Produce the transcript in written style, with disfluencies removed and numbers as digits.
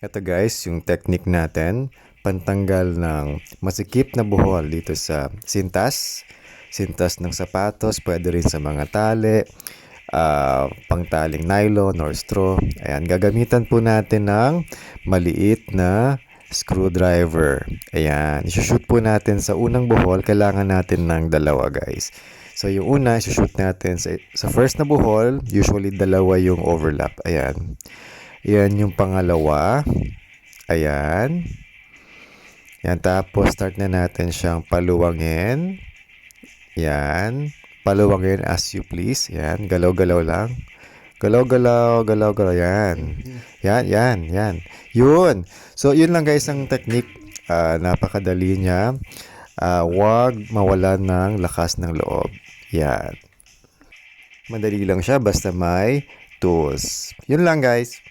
Ito guys, yung technique natin, pantanggal ng masikip na buhol dito sa sintas. Sintas ng sapatos, pwede rin sa mga tali, pangtaling nylon or straw. Ayan, gagamitan po natin ng maliit na screwdriver. Ayan, isushoot po natin sa unang buhol, kailangan natin ng dalawa guys. So yung una, isushoot natin sa first na buhol, usually dalawa yung overlap. Ayan. Yan yung pangalawa. Ayan. Yan. Tapos, start na natin siyang paluwangin. Yan. Paluwangin as you please. Yan. Galaw-galaw lang. Galaw-galaw, galaw-galaw. Yan. Yan, yan, yan. Yun. So, yun lang guys ang technique. Napakadali niya. Huwag mawalan ng lakas ng loob. Yan. Madali lang siya basta may tools. Yun lang guys.